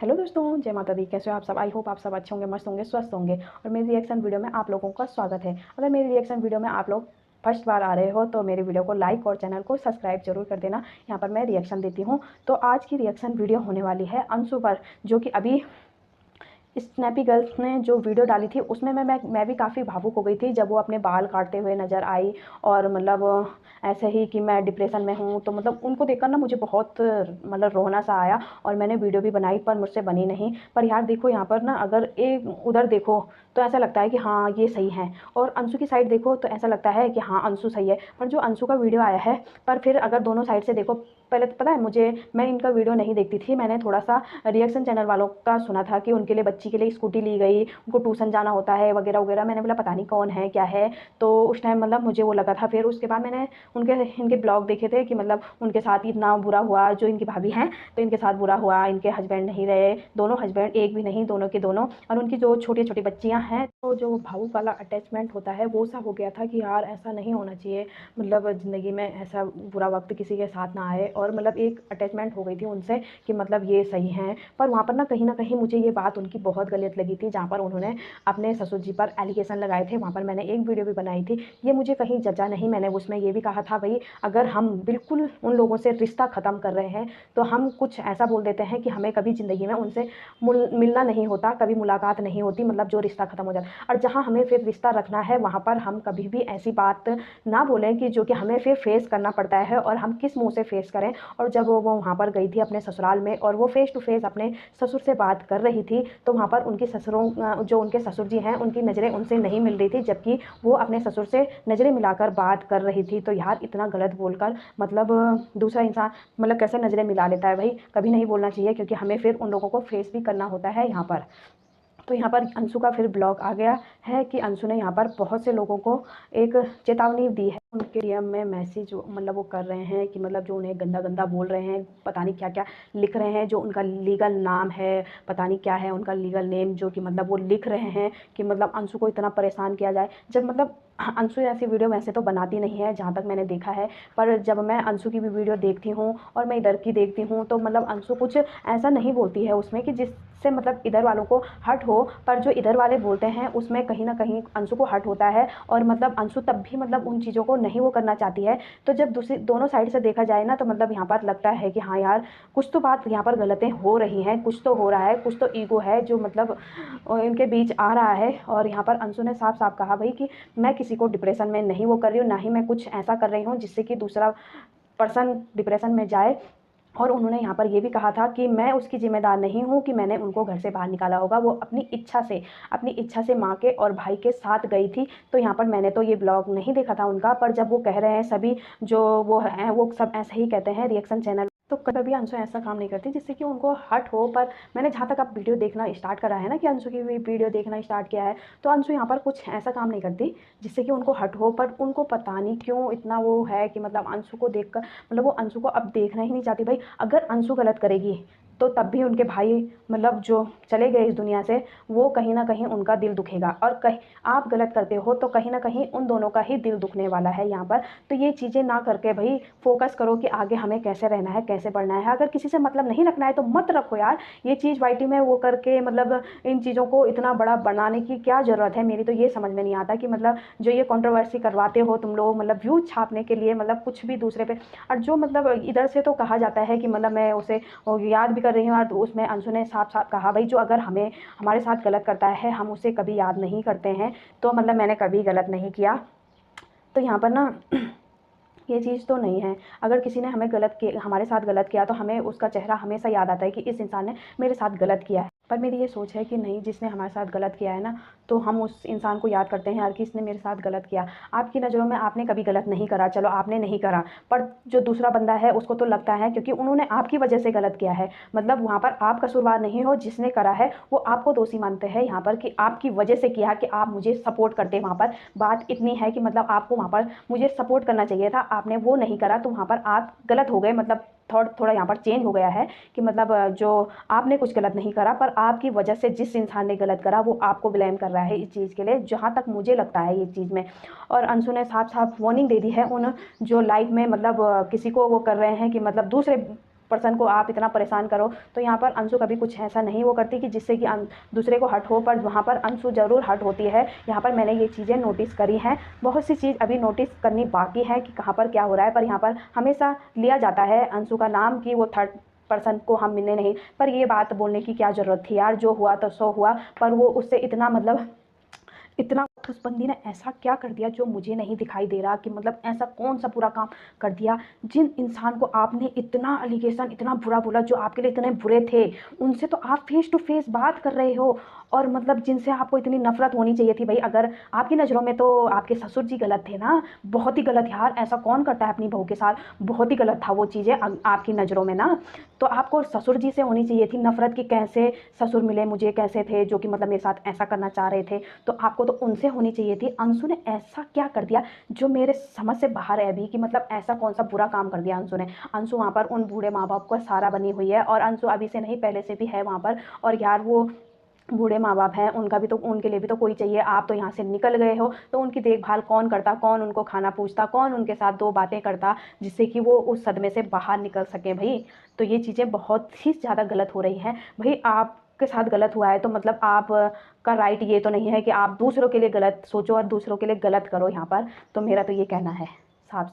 Hello दोस्तों, जय माता दी। कैसे हो आप सब? आई होप आप सब अच्छे होंगे, मस्त होंगे, स्वस्थ होंगे। और मेरी रिएक्शन वीडियो में आप लोगों का स्वागत है। अगर मेरी रिएक्शन वीडियो में आप लोग फर्स्ट बार आ रहे हो तो मेरी वीडियो को लाइक और चैनल को सब्सक्राइब जरूर कर देना। यहाँ पर मैं रिएक्शन देती हूँ। तो आज की रिएक्शन वीडियो होने वाली है अंशु पर, जो कि अभी स्नैपी गर्ल्स ने जो वीडियो डाली थी उसमें मैं भी काफ़ी भावुक हो गई थी जब वो अपने बाल काटते हुए नज़र आई। और मतलब ऐसे ही कि मैं डिप्रेशन में हूँ, तो मतलब उनको देखकर ना मुझे बहुत मतलब रोना सा आया। और मैंने वीडियो भी बनाई पर मुझसे बनी नहीं। पर यार देखो, यहाँ पर ना अगर एक उधर देखो तो ऐसा लगता है कि हाँ ये सही है, और अंशु की साइड देखो तो ऐसा लगता है कि हाँ अंशु सही है। पर जो अंशु का वीडियो आया है, पर फिर अगर दोनों साइड से देखो, पहले तो पता है मैं इनका वीडियो नहीं देखती थी। मैंने थोड़ा सा रिएक्शन चैनल वालों का सुना था कि उनके लिए बच्ची के लिए स्कूटी ली गई, उनको ट्यूशन जाना होता है वगैरह वगैरह। मैंने बोला पता नहीं कौन है क्या है, तो उस टाइम मतलब मुझे वो लगा था। फिर उसके बाद मैंने इनके ब्लॉग देखे थे कि मतलब उनके साथ इतना बुरा हुआ, जो इनकी भाभी हैं तो इनके साथ बुरा हुआ। इनके हस्बैंड नहीं रहे, दोनों हस्बैंड, एक भी नहीं, दोनों के दोनों। और उनकी जो छोटी छोटी बच्चियां हैं, तो जो भावुक वाला अटैचमेंट होता है वो सा हो गया था कि यार ऐसा नहीं होना चाहिए। मतलब ज़िंदगी में ऐसा बुरा वक्त किसी के साथ ना आए। और मतलब एक अटैचमेंट हो गई थी उनसे कि मतलब ये सही हैं। पर वहाँ पर ना कहीं मुझे ये बात उनकी बहुत गलत लगी थी, जहाँ पर उन्होंने अपने ससुर जी पर एलिगेशन लगाए थे। वहाँ पर मैंने एक वीडियो भी बनाई थी, ये मुझे कहीं जचा नहीं। मैंने उसमें ये भी कहा था भाई, अगर हम बिल्कुल उन लोगों से रिश्ता ख़त्म कर रहे हैं तो हम कुछ ऐसा बोल देते हैं कि हमें कभी ज़िंदगी में उनसे मिलना नहीं होता, कभी मुलाकात नहीं होती, मतलब जो रिश्ता ख़त्म हो जाता। और जहाँ हमें फिर रिश्ता रखना है वहाँ पर हम कभी भी ऐसी बात ना बोलें कि जो कि हमें फिर फेस करना पड़ता है, और हम किस मुँह से फेस करें। और जब वो वहाँ पर गई थी अपने ससुराल में और वो फेस टू फेस अपने ससुर से बात कर रही थी, तो वहाँ पर उनकी जो उनके ससुर जी हैं उनकी नज़रें उनसे नहीं मिल रही थी, जबकि वो अपने ससुर से नज़रें मिलाकर बात कर रही थी। तो यार इतना गलत बोलकर मतलब दूसरा इंसान मतलब कैसे नज़रें मिला लेता है भाई, कभी नहीं बोलना चाहिए, क्योंकि हमें फिर उन लोगों को फेस भी करना होता है यहाँ पर। तो यहाँ पर अंशु का फिर ब्लॉग आ गया है कि अंशु ने यहाँ पर बहुत से लोगों को एक चेतावनी दी है। उनके डीएम में मैसेज मतलब वो कर रहे हैं कि मतलब जो उन्हें गंदा गंदा बोल रहे हैं, पता नहीं क्या क्या लिख रहे हैं, जो उनका लीगल नाम है, पता नहीं क्या है उनका लीगल नेम, जो कि मतलब वो लिख रहे हैं कि मतलब अंशु को इतना परेशान किया जाए। जब मतलब अंशु ऐसी वीडियो वैसे तो बनाती नहीं है जहाँ तक मैंने देखा है, पर जब मैं अंशु की भी वीडियो देखती हूँ और मैं इधर की देखती हूँ तो मतलब अंशु कुछ ऐसा नहीं बोलती है उसमें कि जिससे मतलब इधर वालों को हर्ट हो। पर जो इधर वाले बोलते हैं उसमें कहीं ना कहीं अंशु को हर्ट होता है। और मतलब अंशु तब भी मतलब उन चीज़ों को नहीं वो करना चाहती है। तो जब दूसरी दोनों साइड से देखा जाए ना, तो मतलब यहाँ पर लगता है कि हाँ यार कुछ तो बात यहाँ पर गलतें हो रही हैं, कुछ तो हो रहा है, कुछ तो ईगो है जो मतलब इनके बीच आ रहा है। और यहाँ पर अंशु ने साफ साफ कहा भाई कि मैं किसी को डिप्रेशन में नहीं वो कर रही हूँ, ना ही मैं कुछ ऐसा कर रही हूँ जिससे कि दूसरा पर्सन डिप्रेशन में जाए। और उन्होंने यहाँ पर ये भी कहा था कि मैं उसकी ज़िम्मेदार नहीं हूँ कि मैंने उनको घर से बाहर निकाला होगा, वो अपनी इच्छा से माँ के और भाई के साथ गई थी। तो यहाँ पर मैंने तो ये ब्लॉग नहीं देखा था उनका, पर जब वो कह रहे हैं सभी जो वो हैं वो सब ऐसे ही कहते हैं रिएक्शन चैनल, तो कभी अंशु ऐसा काम नहीं करती जिससे कि उनको हर्ट हो। पर मैंने जहाँ तक अब वीडियो देखना स्टार्ट करा है ना, कि अंशु की भी वीडियो देखना स्टार्ट किया है, तो अंशु यहाँ पर कुछ ऐसा काम नहीं करती जिससे कि उनको हर्ट हो। पर उनको पता नहीं क्यों इतना वो है कि मतलब अंशु को देखकर मतलब वो अंशु को अब देखना ही नहीं चाहती। भाई अगर अंशु गलत करेगी तो तब भी उनके भाई मतलब जो चले गए इस दुनिया से, वो कहीं ना कहीं उनका दिल दुखेगा। और कहीं आप गलत करते हो तो कहीं ना कहीं उन दोनों का ही दिल दुखने वाला है यहाँ पर। तो ये चीज़ें ना करके भाई फोकस करो कि आगे हमें कैसे रहना है, कैसे बढ़ना है। अगर किसी से मतलब नहीं रखना है तो मत रखो यार। ये चीज़ वाईटी में वो करके मतलब इन चीज़ों को इतना बड़ा बनाने की क्या ज़रूरत है। मेरी तो ये समझ में नहीं आता कि मतलब जो ये कंट्रोवर्सी करवाते हो तुम लोग, मतलब व्यूज छापने के लिए, मतलब कुछ भी दूसरे पे। और जो मतलब इधर से तो कहा जाता है कि मतलब मैं उसे याद भी कर रही हूँ, और उसमें अंशु ने साफ साफ कहा भाई जो अगर हमारे साथ गलत करता है हम उसे कभी याद नहीं करते हैं। तो मतलब मैंने कभी गलत नहीं किया। तो यहाँ पर ना ये चीज़ तो नहीं है। अगर किसी ने हमारे साथ गलत किया तो हमें उसका चेहरा हमेशा याद आता है कि इस इंसान ने मेरे साथ गलत किया है। पर मेरी ये सोच है कि नहीं, जिसने हमारे साथ गलत किया है ना, तो हम उस इंसान को याद करते हैं यार कि इसने मेरे साथ गलत किया। आपकी नज़रों में आपने कभी गलत नहीं करा, चलो आपने नहीं करा, पर जो दूसरा बंदा है उसको तो लगता है क्योंकि उन्होंने आपकी वजह से गलत किया है। मतलब वहाँ पर आप कसूरवार नहीं हो, जिसने करा है वो आपको दोषी मानते हैं यहाँ पर कि आपकी वजह से किया, कि आप मुझे सपोर्ट करते। वहाँ पर बात इतनी है कि मतलब आपको वहाँ पर मुझे सपोर्ट करना चाहिए था, आपने वो नहीं करा, तो वहाँ पर आप गलत हो गए। मतलब थोड़ा यहाँ पर चेंज हो गया है कि मतलब जो आपने कुछ गलत नहीं करा, पर आपकी वजह से जिस इंसान ने गलत करा वो आपको ब्लेम कर रहा है इस चीज़ के लिए, जहाँ तक मुझे लगता है ये चीज़ में। और अंशु ने साफ साफ वार्निंग दे दी है उन जो लाइफ में मतलब किसी को वो कर रहे हैं कि मतलब दूसरे पर्सन को आप इतना परेशान करो। तो यहाँ पर अंशु कभी कुछ ऐसा नहीं वो करती कि जिससे कि दूसरे को हर्ट हो, पर वहाँ पर अंशु ज़रूर हर्ट होती है। यहाँ पर मैंने ये चीज़ें नोटिस करी हैं। बहुत सी चीज़ अभी नोटिस करनी बाकी है कि कहाँ पर क्या हो रहा है, पर यहाँ पर हमेशा लिया जाता है अंशु का नाम कि वो थर्ड पर्सन को हम मिलने नहीं। पर ये बात बोलने की क्या ज़रूरत थी यार, जो हुआ तो सो हुआ। पर वो उससे इतना मतलब इतना उस बंदी ने ऐसा क्या कर दिया जो मुझे नहीं दिखाई दे रहा कि मतलब ऐसा कौन सा बुरा काम कर दिया। जिन इंसान को आपने इतना एलिगेशन इतना बुरा बोला, जो आपके लिए इतने बुरे थे, उनसे तो आप फेस टू फेस बात कर रहे हो। और मतलब जिनसे आपको इतनी नफरत होनी चाहिए थी भाई, अगर आपकी नज़रों में तो आपके ससुर जी गलत थे ना, बहुत ही गलत यार। ऐसा कौन करता है अपनी बहू के साथ, बहुत ही गलत था वो चीज़ें आपकी नज़रों में ना। तो आपको ससुर जी से होनी चाहिए थी नफरत कि कैसे ससुर मिले मुझे, कैसे थे जो कि मतलब मेरे साथ ऐसा करना चाह रहे थे। तो आपको तो उनसे होनी चाहिए थी। अंशु ने ऐसा क्या कर दिया जो मेरे समझ से बाहर है अभी, कि मतलब ऐसा कौन सा बुरा काम कर दिया अंशु ने। अंशु वहाँ पर उन बूढ़े माँ बाप का सहारा बनी हुई है, और अंशु अभी से नहीं पहले से भी है वहाँ पर। और यार वो बूढ़े माँ बाप हैं, उनका भी तो, उनके लिए भी तो कोई चाहिए। आप तो यहाँ से निकल गए हो, तो उनकी देखभाल कौन करता, कौन उनको खाना पूछता, कौन उनके साथ दो बातें करता जिससे कि वो उस सदमे से बाहर निकल सके भाई। तो ये चीज़ें बहुत ही ज़्यादा गलत हो रही हैं भाई। आपके साथ गलत हुआ है तो मतलब आप का राइट ये तो नहीं है कि आप दूसरों के लिए गलत सोचो और दूसरों के लिए गलत करो यहाँ पर। तो मेरा तो ये कहना है।